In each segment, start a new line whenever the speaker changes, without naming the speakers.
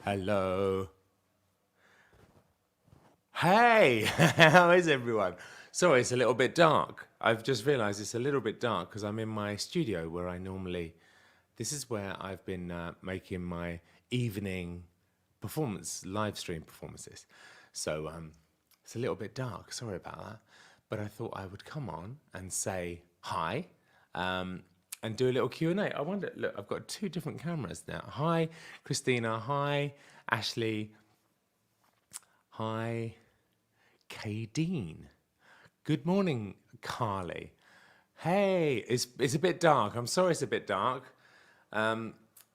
Hello. Hey, how is everyone? Sorry, it's a little bit dark. I've just realized it's a little bit dark because I'm in my studio where I normally. This is where I've been making my evening performance, live stream performances. So it's a little bit dark. Sorry about that. But I thought I would come on and say hi and do a little Q&A. I wonder, look, I've got two different cameras now. Hi, Christina. Hi, Ashley. Hi, Kadeen. Good morning, Carly. Hey, it's a bit dark. I'm sorry it's a bit dark.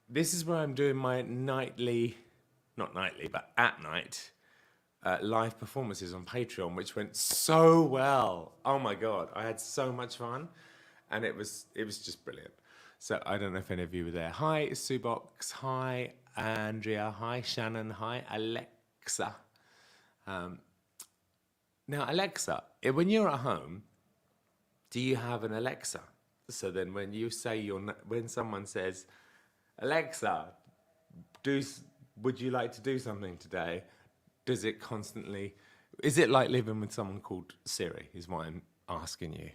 This is where I'm doing my nightly, not nightly, but at night, live performances on Patreon, which went so well. Oh my God, I had so much fun, and it was just brilliant. So I don't know if any of you were there. Hi, Subox. Hi, Andrea. Hi, Shannon. Hi, Alexa. Now, Alexa, when you're at home, do you have an Alexa? So then, when you say when someone says, "Alexa, would you like to do something today?" Does it constantly? Is it like living with someone called Siri? Is what I'm asking you.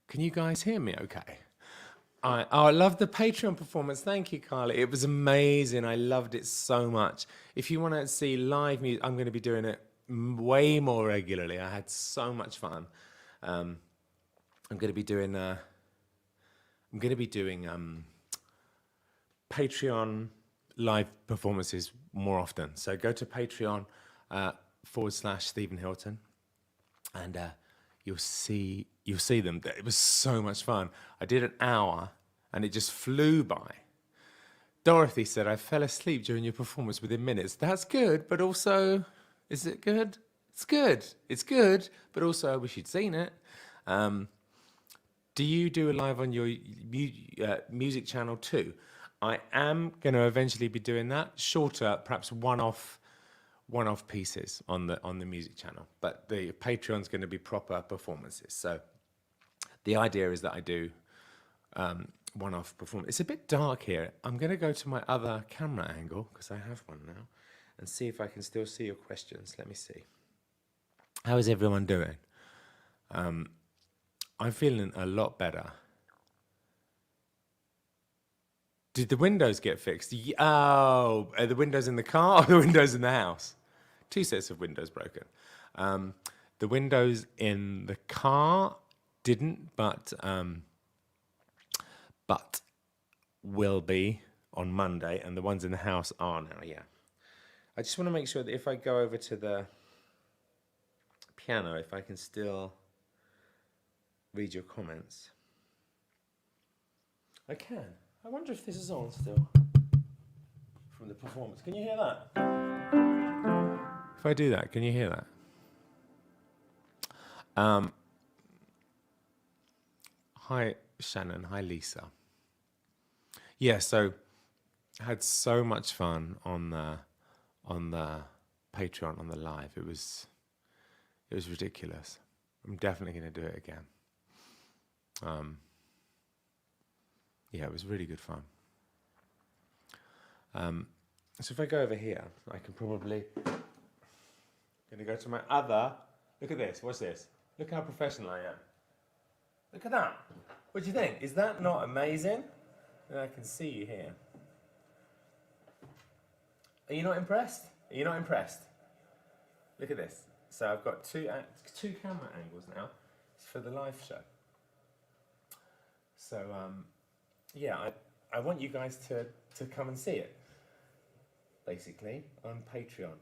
Can you guys hear me? Okay. I love the Patreon performance. Thank you, Carly. It was amazing. I loved it so much. If you want to see live music, I'm going to be doing it way more regularly. I had so much fun. I'm going to be doing. I'm going to be doing Patreon live performances more often. So go to Patreon / Stephen Hilton, and you'll see them. It was so much fun. I did an hour, and it just flew by. Dorothy said, "I fell asleep during your performance within minutes." That's good, but also, is it good? It's good. It's good, but also, I wish you'd seen it. Do you do a live on your music channel too? I am going to eventually be doing that, shorter, perhaps one-off pieces on the music channel. But the Patreon's going to be proper performances. So the idea is that I do one-off performance. It's a bit dark here. I'm going to go to my other camera angle because I have one now, and see if I can still see your questions. Let me see. How is everyone doing? I'm feeling a lot better. Did the windows get fixed? Oh, are the windows in the car or the windows in the house? Two sets of windows broken. The windows in the car didn't, but will be on Monday, and the ones in the house are now. Yeah. I just want to make sure that if I go over to the piano, if I can still read your comments. I can. I wonder if this is on still from the performance. Can you hear that? If I do that, can you hear that? Hi, Shannon. Hi, Lisa. Yeah, so I had so much fun on the Patreon, on the live. It was ridiculous. I'm definitely going to do it again. Yeah, it was really good fun. So if I go over here, I can probably. Going to go to my other. Look at this. What's this? Look how professional I am. Look at that. What do you think? Is that not amazing? And I can see you here. Are you not impressed? Are you not impressed? Look at this. So I've got two camera angles now for the live show. So yeah, I want you guys to come and see it. Basically on Patreon,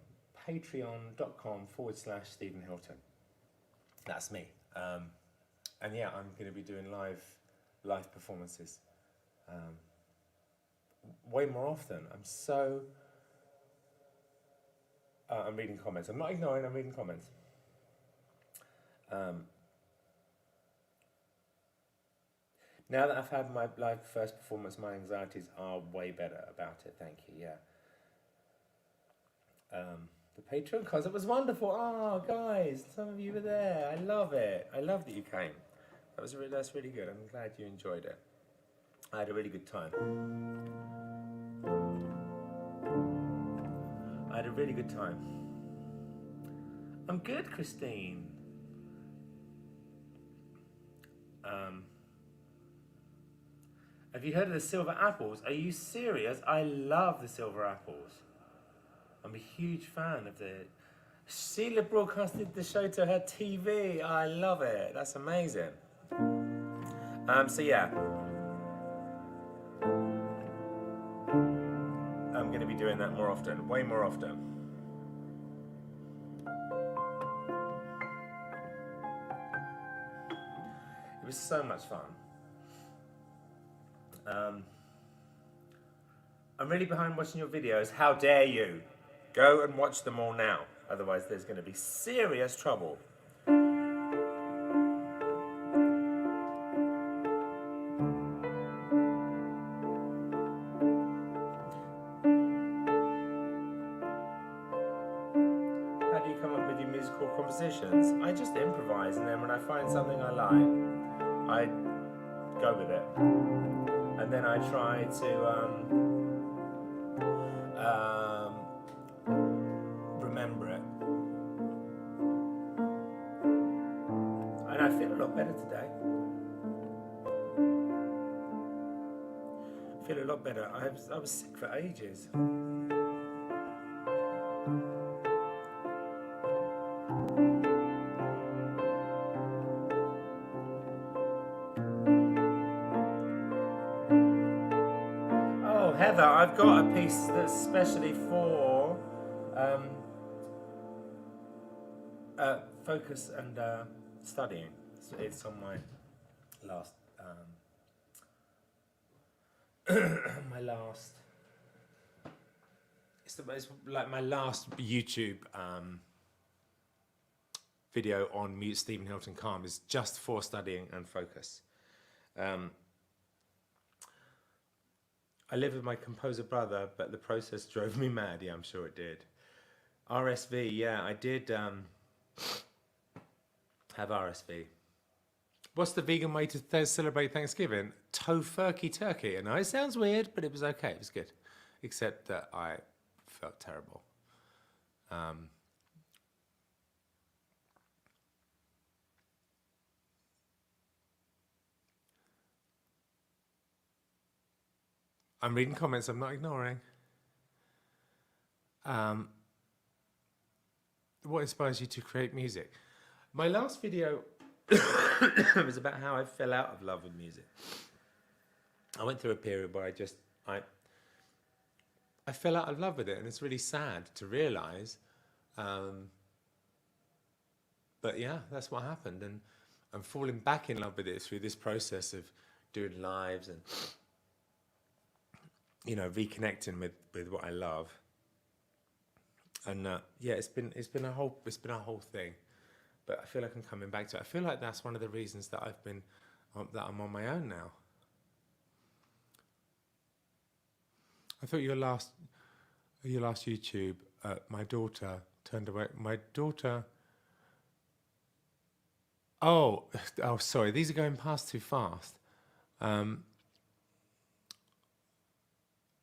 patreon.com/Stephen Hilton. That's me. And yeah, I'm going to be doing live performances way more often. I'm reading comments. I'm not ignoring. I'm reading comments. Now that I've had my live first performance, my anxieties are way better about it. Thank you. Yeah. The Patreon concert was wonderful. Oh, guys, some of you were there. I love it. I love that you came. That's really good. I'm glad you enjoyed it. I had a really good time. a really good time. I'm good, Christine. Have you heard of the silver apples? Are you serious? I love the silver apples. I'm a huge fan of the... Sheila broadcasted the show to her TV. I love it. That's amazing. So yeah. I'm going to be doing that more often. Way more often. It was so much fun. I'm really behind watching your videos. How dare you? Go and watch them all now. Otherwise there's going to be serious trouble. How do you come up with your musical compositions? I just improvise, and then when I find something I like, I go with it. And then I try to remember it. And I feel a lot better today. I feel a lot better. I was sick for ages. Oh, Heather, I've got a piece that's specially for focus and studying. So it's on my last it's like my last YouTube video on Mute Stephen Hilton Calm is just for studying and focus. I live with my composer brother, but the process drove me mad. Yeah, I'm sure it did. RSV, yeah, I did have RSV. What's the vegan way to celebrate Thanksgiving? Tofurkey turkey. I know it sounds weird, but it was okay. It was good. Except that I felt terrible. I'm reading comments, I'm not ignoring. What inspires you to create music? My last video was about how I fell out of love with music. I went through a period where I fell out of love with it, and it's really sad to realise. But yeah, that's what happened, and I'm falling back in love with it through this process of doing lives and, you know, reconnecting with what I love. And yeah, it's been a whole thing. But I feel like I'm coming back to it. I feel like that's one of the reasons that that I'm on my own now. I thought your last YouTube, my daughter turned away. My daughter. Oh, sorry. These are going past too fast.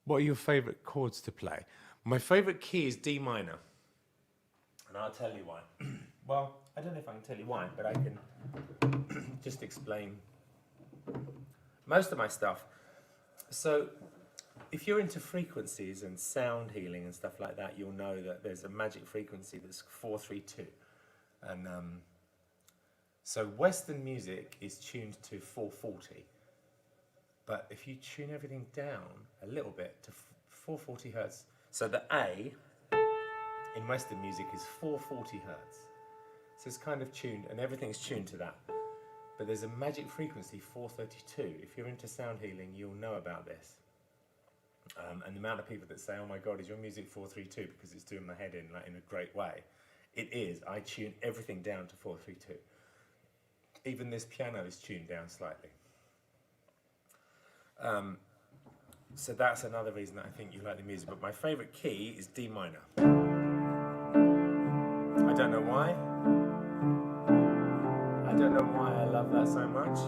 What are your favourite chords to play? My favourite key is D minor, and I'll tell you why. Well, I don't know if I can tell you why, but I can just explain most of my stuff. So, if you're into frequencies and sound healing and stuff like that, you'll know that there's a magic frequency that's 432. And so Western music is tuned to 440. But if you tune everything down a little bit to 440 hertz, so the A in Western music is 440 hertz. So it's kind of tuned, and everything's tuned to that. But there's a magic frequency, 432. If you're into sound healing, you'll know about this. And the amount of people that say, oh my God, is your music 432 because it's doing my head in, like, in a great way. It is. I tune everything down to 432. Even this piano is tuned down slightly. So that's another reason that I think you like the music. But my favourite key is D minor. I don't know why. I don't know why I love that so much.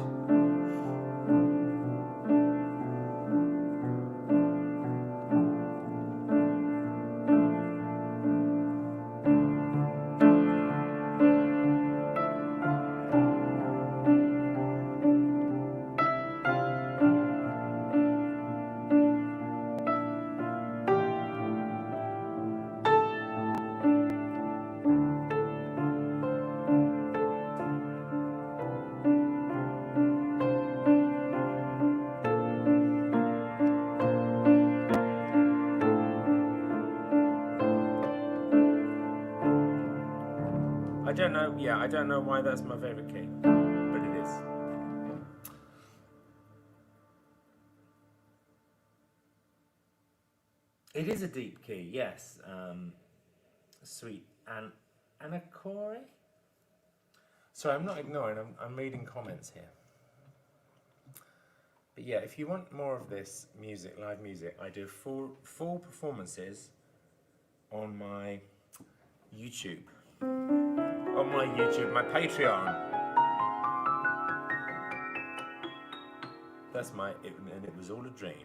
don't know. Yeah, I don't know why that's my favorite key, but it is. It is a deep key, yes. Sweet and Anacori. Sorry, I'm not ignoring. I'm reading comments here. But yeah, if you want more of this music, live music, I do full performances on my YouTube. On my YouTube, my Patreon. That's and it was all a dream.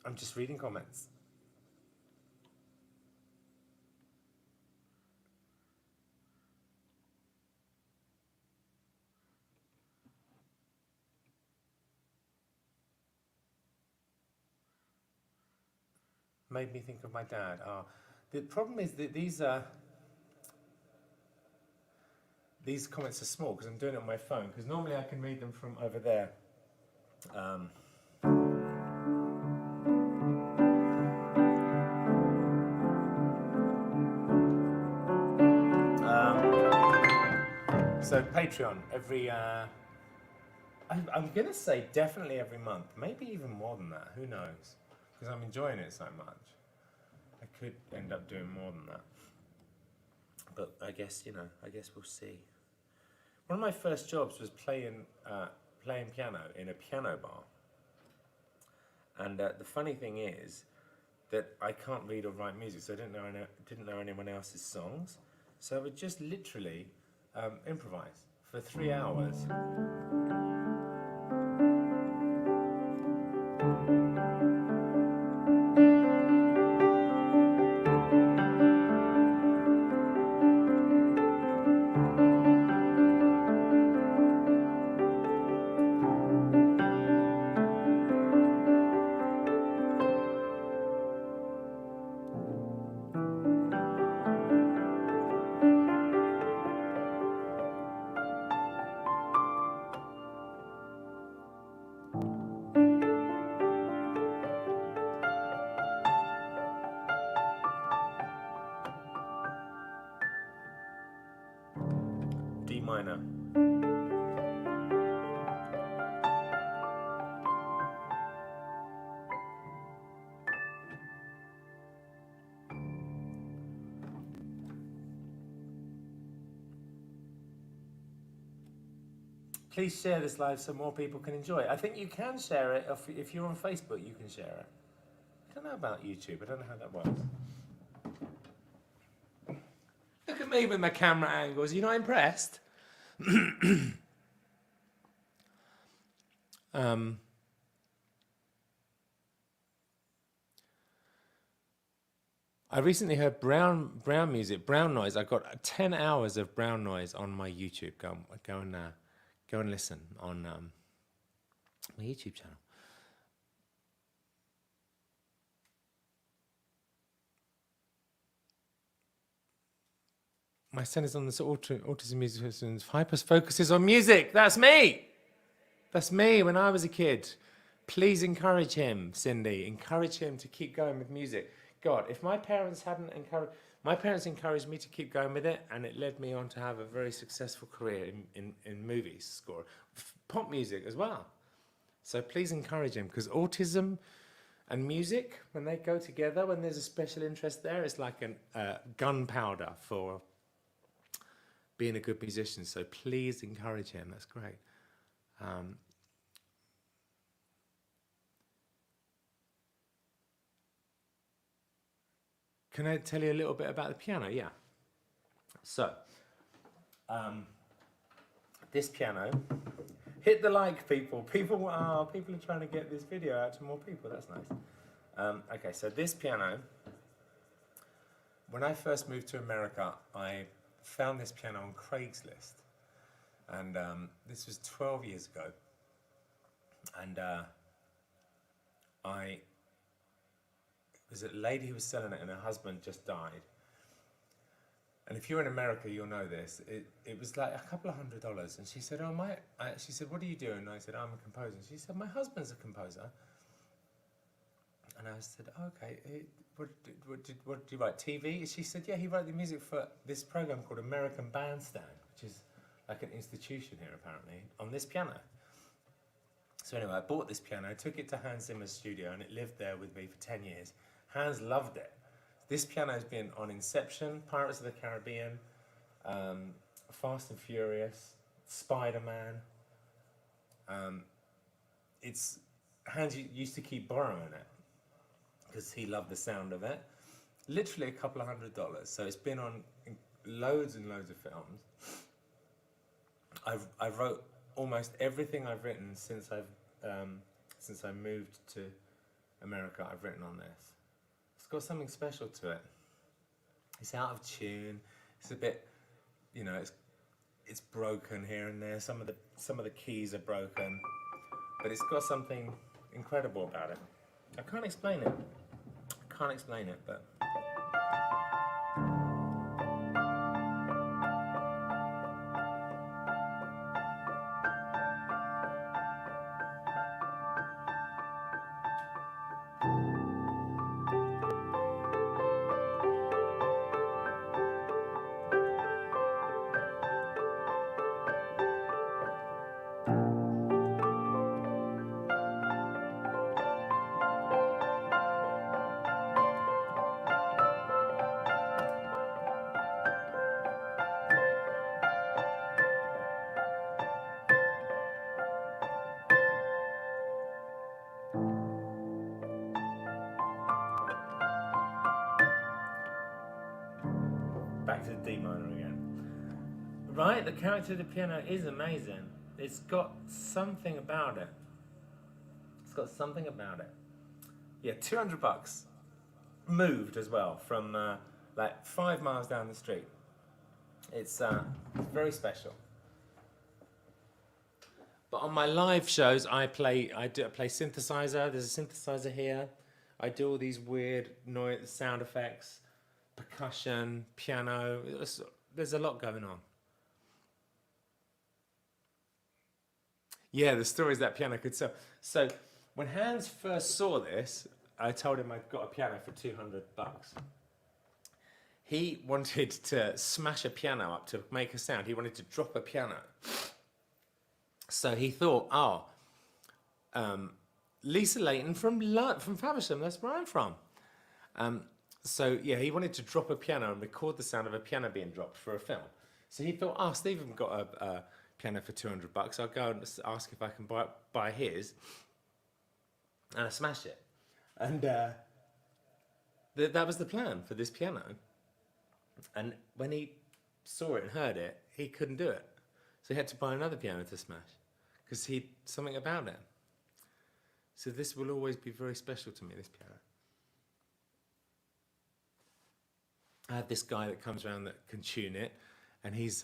I'm just reading comments. Made me think of my dad. The problem is that these comments are small because I'm doing it on my phone. Because normally I can read them from over there. So Patreon every. I'm gonna say definitely every month, maybe even more than that. Who knows? Because I'm enjoying it so much. I could end up doing more than that. But I guess I guess we'll see. One of my first jobs was playing piano in a piano bar. And the funny thing is that I can't read or write music, so I didn't know anyone else's songs. So I would just literally improvise for 3 hours. D minor. Please share this live so more people can enjoy it. I think you can share it if you're on Facebook. You can share it. I don't know about YouTube. I don't know how that works. Look at me with my camera angles. You're not impressed? I recently heard brown music, brown noise. I got 10 hours of brown noise on my YouTube. Go and listen on my YouTube channel. My son is on this autism music. Hyper focuses on music. That's me. That's me when I was a kid. Please encourage him, Cindy. Encourage him to keep going with music. God, if my parents hadn't encouraged... My parents encouraged me to keep going with it, and it led me on to have a very successful career in movies, score, pop music as well. So please encourage him, because autism and music, when they go together, when there's a special interest there, it's like a gunpowder for being a good musician. So please encourage him. That's great. Can I tell you a little bit about the piano? Yeah. So, this piano, hit the like, people. People are trying to get this video out to more people. That's nice. Okay, so this piano, when I first moved to America, I found this piano on Craigslist. And this was 12 years ago. And it was a lady who was selling it, and her husband just died. And if you're in America, you'll know this. It was like a couple of $100. And she said, "Oh, she said, "What are you doing?" And I said, "I'm a composer." And she said, "My husband's a composer." And I said, "Okay, what do you write, TV?" She said, "Yeah, he wrote the music for this program called American Bandstand, which is like an institution here, apparently, on this piano." So anyway, I bought this piano, took it to Hans Zimmer's studio, and it lived there with me for 10 years. Hans loved it. This piano's been on Inception, Pirates of the Caribbean, Fast and Furious, Spider-Man. It's Hans used to keep borrowing it because he loved the sound of it. Literally a couple of $100. So it's been on loads and loads of films. I wrote almost everything I've written since I moved to America. I've written on this. It's got something special to it. It's out of tune. It's a bit, it's broken here and there. Some of the keys are broken, but it's got something incredible about it. I can't explain it. But. Back to the D minor again. Right, the character of the piano is amazing. It's got something about it. Yeah, $200. Moved as well from like 5 miles down the street. It's very special. But on my live shows, I play synthesizer. There's a synthesizer here. I do all these weird noise, sound effects, percussion, piano. There's a lot going on. Yeah, the stories that piano could sell. So when Hans first saw this, I told him I'd got a piano for $200. He wanted to smash a piano up to make a sound. He wanted to drop a piano. So he thought, Lisa Leighton from Faversham, that's where I'm from. So yeah, he wanted to drop a piano and record the sound of a piano being dropped for a film. So he thought, Stephen got a piano for $200. I'll go and ask if I can buy his, and I smashed it. And that was the plan for this piano. And when he saw it and heard it, he couldn't do it. So he had to buy another piano to smash, because something about it. So this will always be very special to me, this piano. I have this guy that comes around that can tune it, and he's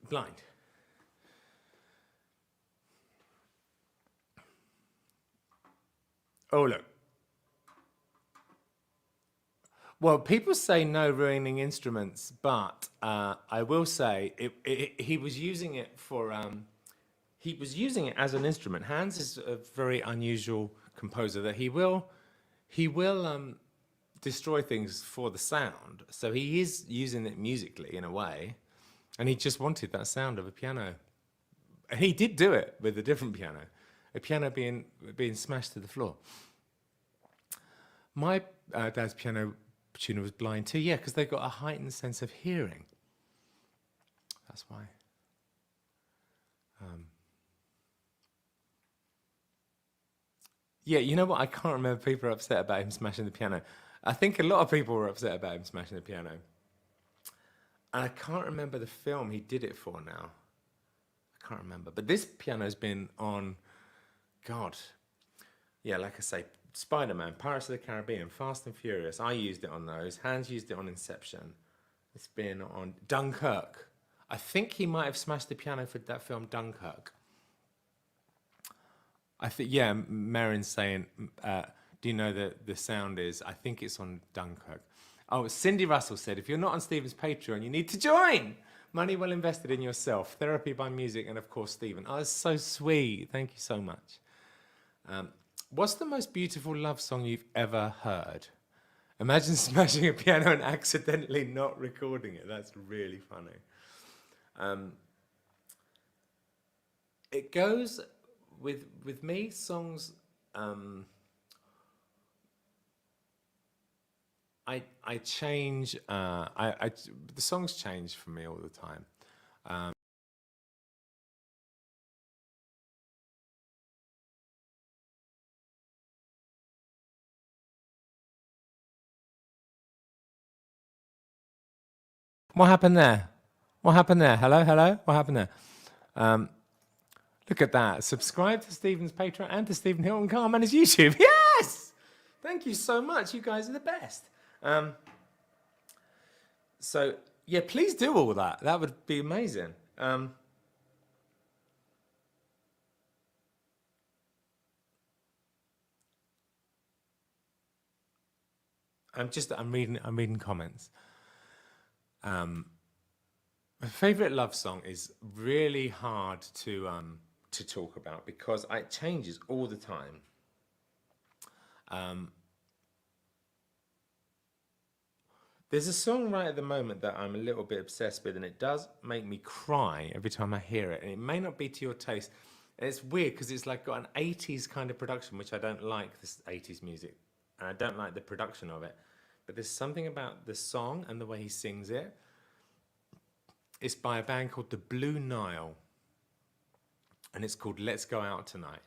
blind. Oh, look. Well, people say no ruining instruments, but I will say he was using it for. He was using it as an instrument. Hans is a very unusual composer that he will destroy things for the sound. So he is using it musically in a way, and he just wanted that sound of a piano. And he did do it with a different piano, a piano being smashed to the floor. My dad's piano tuner was blind too, yeah, because they've got a heightened sense of hearing. That's why. Yeah, you know what? I can't remember people are upset about him smashing the piano. I think a lot of people were upset about him smashing the piano. And I can't remember the film he did it for now. I can't remember. But this piano's been on, God, yeah, like I say, Spider-Man, Pirates of the Caribbean, Fast and Furious. I used it on those. Hans used it on Inception. It's been on Dunkirk. I think he might have smashed the piano for that film Dunkirk. I think, yeah, Marin's saying do you know that the sound is? I think it's on Dunkirk. Oh, Cindy Russell said, if you're not on Stephen's Patreon, you need to join. Money well invested in yourself. Therapy by music, and of course, Stephen. Oh, that's so sweet. Thank you so much. What's the most beautiful love song you've ever heard? Imagine smashing a piano and accidentally not recording it. That's really funny. It goes with me, songs. I change. The songs change for me all the time. What happened there? What happened there? Hello, hello. What happened there? Look at that. Subscribe to Stephen's Patreon and to Stephen Hilton Carman his YouTube. Yes! Thank you so much. You guys are the best. So, yeah, please do all that. That would be amazing. I'm reading comments. My favorite love song is really hard to talk about because it changes all the time. There's a song right at the moment that I'm a little bit obsessed with, and it does make me cry every time I hear it. And it may not be to your taste. And it's weird because it's like got an 80s kind of production, which I don't like, this 80s music. And I don't like the production of it. But there's something about the song and the way he sings it. It's by a band called the Blue Nile. And it's called Let's Go Out Tonight.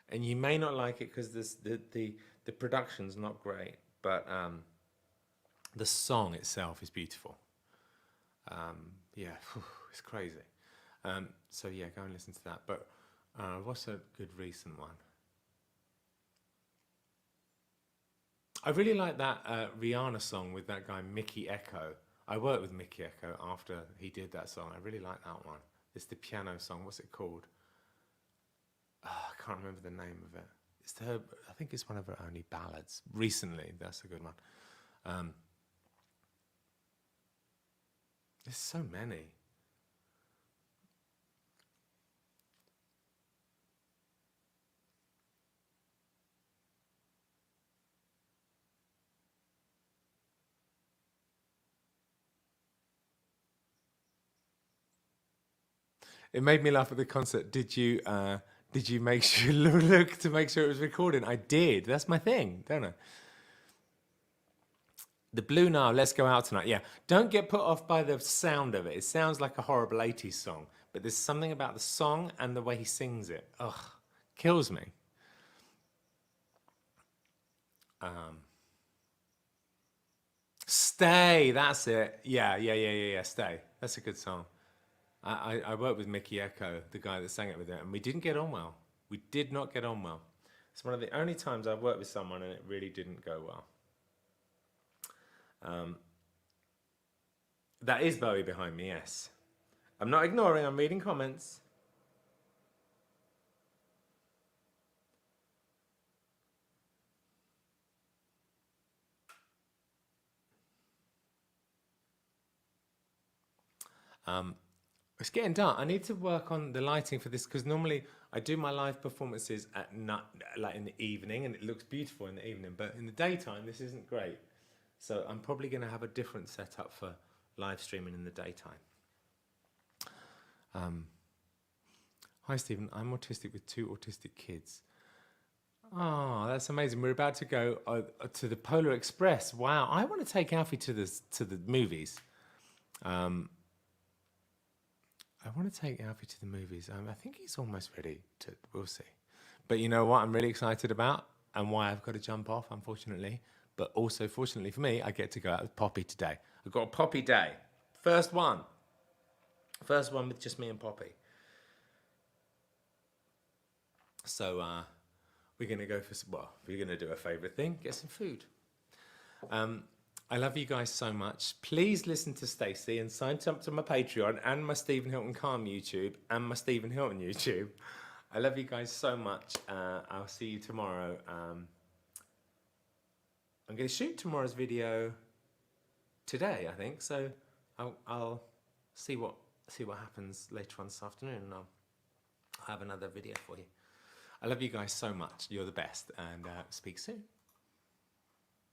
And you may not like it because the production's not great. But the song itself is beautiful. Yeah, it's crazy. So yeah, go and listen to that. But what's a good recent one? I really like that Rihanna song with that guy Mickey Echo. I worked with Mickey Echo after he did that song. I really like that one. It's the piano song. What's it called? Oh, I can't remember the name of it. I think it's one of her only ballads. Recently, that's a good one. There's so many. It made me laugh at the concert. Did you make sure look to make sure it was recording? I did. That's my thing, don't I? The Blue Nile, Let's Go Out Tonight. Yeah, don't get put off by the sound of it. It sounds like a horrible 80s song, but there's something about the song and the way he sings it. Ugh, kills me. Stay, that's it. Yeah. Stay. That's a good song. I worked with Mickey Echo, the guy that sang it with it, and we didn't get on well. We did not get on well. It's one of the only times I've worked with someone and it really didn't go well. That is Bowie behind me, yes. I'm not ignoring, I'm reading comments. It's getting dark. I need to work on the lighting for this because normally I do my live performances at night, like in the evening, and it looks beautiful in the evening. But in the daytime, this isn't great. So I'm probably going to have a different setup for live streaming in the daytime. Hi, Stephen. I'm autistic with 2 autistic kids. Oh, that's amazing. We're about to go to the Polar Express. Wow. I want to take Alfie to the movies. I want to take Alfie to the movies. I think he's almost ready to, we'll see. But you know what I'm really excited about and why I've got to jump off, unfortunately. But also, fortunately for me, I get to go out with Poppy today. I've got a Poppy day. First one. First one with just me and Poppy. So we're going to go for, we're going to do a favourite thing, get some food. I love you guys so much. Please listen to Stacey and sign up to my Patreon and my Stephen Hilton Calm YouTube and my Stephen Hilton YouTube. I love you guys so much. I'll see you tomorrow. I'm going to shoot tomorrow's video today, I think. So I'll see what happens later on this afternoon, and I'll have another video for you. I love you guys so much. You're the best, and speak soon.